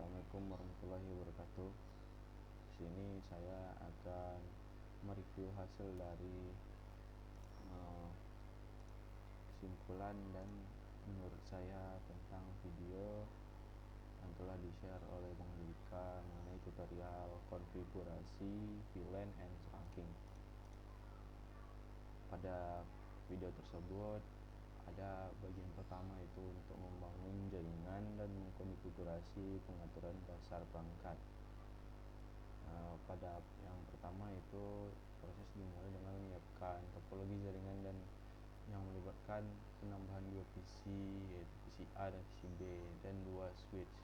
Assalamualaikum warahmatullahi wabarakatuh. Di sini saya akan mereview hasil dari kesimpulan dan menurut saya tentang video yang telah di-share oleh Bang Dika mengenai tutorial konfigurasi VLAN and trunking. Pada video tersebut ada bagian pertama itu untuk membangun jaringan dan mengkonfigurasi pengaturan dasar perangkat. Pada yang pertama itu proses dimulai dengan menyiapkan topologi jaringan dan yang melibatkan penambahan dua PC, yaitu PC A dan PC B, dan dua switch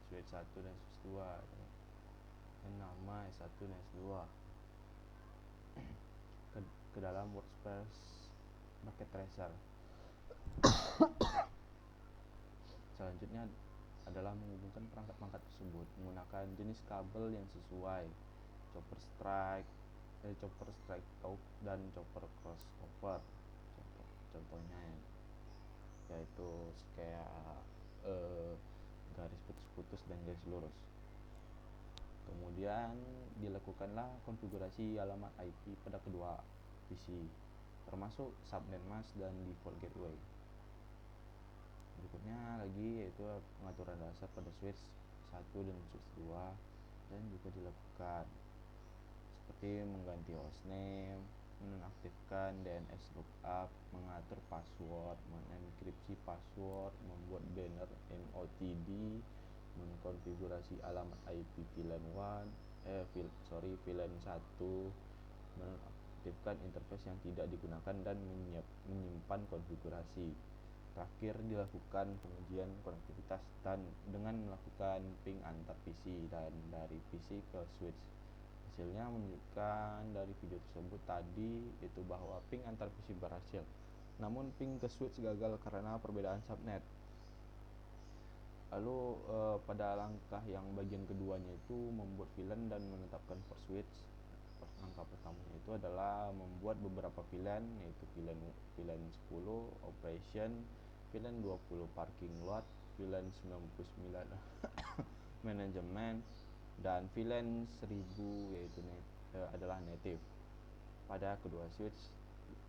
1 dan switch 2 dan nama S1 dan S2 ke dalam workspace bucket tracer. Selanjutnya adalah menghubungkan perangkat-perangkat tersebut menggunakan jenis kabel yang sesuai, chopper strike top dan chopper crossover. Contohnya yaitu kayak garis putus-putus dan garis lurus. Kemudian dilakukanlah konfigurasi alamat IP pada kedua PC, termasuk subnet mask dan default gateway. Berikutnya lagi yaitu pengaturan dasar pada switch 1 dan switch 2 dan juga dilakukan seperti mengganti hostname, menonaktifkan DNS lookup, mengatur password, mengenkripsi password, membuat banner MOTD, mengkonfigurasi alamat IP VLAN 1, menonaktifkan interface yang tidak digunakan dan menyimpan konfigurasi. Terakhir dilakukan pengujian konektivitas dan dengan melakukan ping antar PC dan dari PC ke switch. Hasilnya menunjukkan dari video tersebut tadi itu bahwa ping antar PC berhasil, namun ping ke switch gagal karena perbedaan subnet. Lalu pada langkah yang bagian keduanya itu membuat VLAN dan menetapkan port switch. Langkah pertamanya itu adalah membuat beberapa VLAN, yaitu VLAN 10 operation, VLAN 20 parking lot, VLAN 99 manajemen, dan VLAN 1000 yaitu adalah native pada kedua switch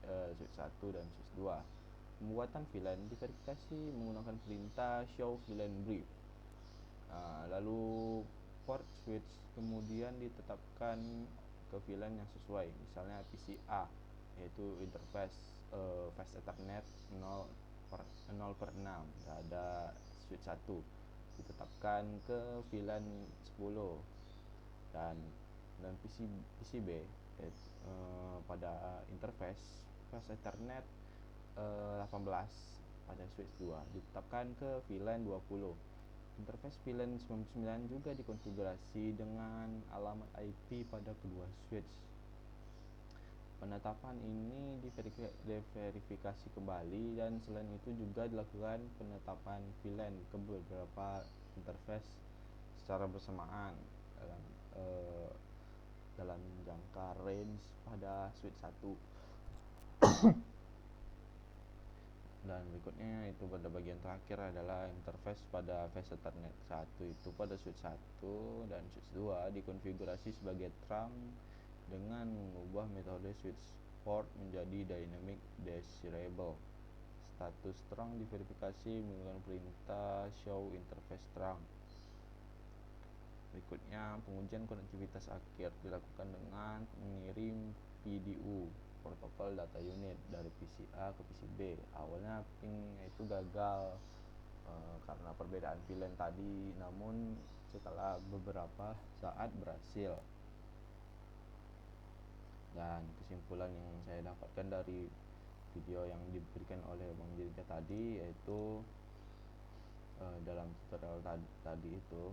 1 dan switch 2. Pembuatan VLAN diverifikasi menggunakan perintah show VLAN brief. Lalu port switch kemudian ditetapkan ke VLAN yang sesuai, misalnya PC A yaitu interface fast Ethernet 0/6. Ada switch 1 ditetapkan ke VLAN 10 dan PC B pada interface fast Ethernet 18 pada switch 2 ditetapkan ke VLAN 20. Interface VLAN 99 juga dikonfigurasi dengan alamat IP pada kedua switch. Penetapan ini diverifikasi kembali dan selain itu juga dilakukan penetapan VLAN ke beberapa interface secara bersamaan dalam jangka range pada switch 1. Dan berikutnya itu pada bagian terakhir adalah interface pada fast Ethernet 1 itu pada switch 1 dan switch 2 dikonfigurasi sebagai trunk dengan mengubah metode switch port menjadi dynamic desirable. Status trunk diverifikasi menggunakan perintah show interface trunk. Berikutnya pengujian konektivitas akhir dilakukan dengan mengirim PDU protokol data unit dari PC A ke PC B. Awalnya ping itu gagal karena perbedaan VLAN tadi, namun setelah beberapa saat berhasil. Dan kesimpulan yang saya dapatkan dari video yang diberikan oleh Bang Jirga tadi yaitu dalam tutorial tadi itu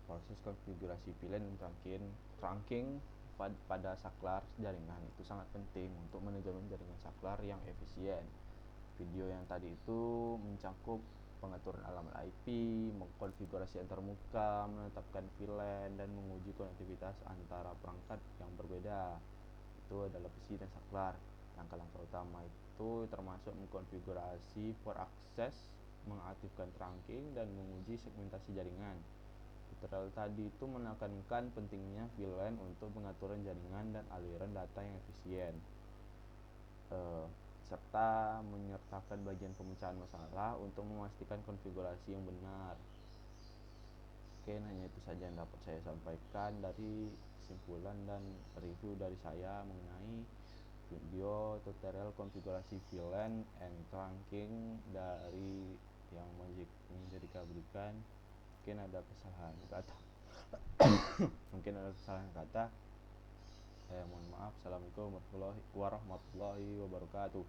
proses konfigurasi VLAN dan trunking pada saklar jaringan itu sangat penting untuk manajemen jaringan saklar yang efisien. Video yang tadi itu mencakup pengaturan alamat IP, mengkonfigurasi antarmuka, menetapkan VLAN, dan menguji konektivitas antara perangkat yang berbeda. Itu adalah PC dan saklar. Langkah-langkah utama itu termasuk mengkonfigurasi port access, mengaktifkan trunking dan menguji segmentasi jaringan. Tutorial tadi itu menekankan pentingnya VLAN untuk pengaturan jaringan dan aliran data yang efisien, serta menyertakan bagian pemecahan masalah untuk memastikan konfigurasi yang benar. Oke, hanya itu saja yang dapat saya sampaikan dari kesimpulan dan review dari saya mengenai video tutorial konfigurasi VLAN and trunking dari yang Magic Ninja berikan. Mungkin ada kesalahan kata saya mohon maaf. Assalamualaikum warahmatullahi wabarakatuh.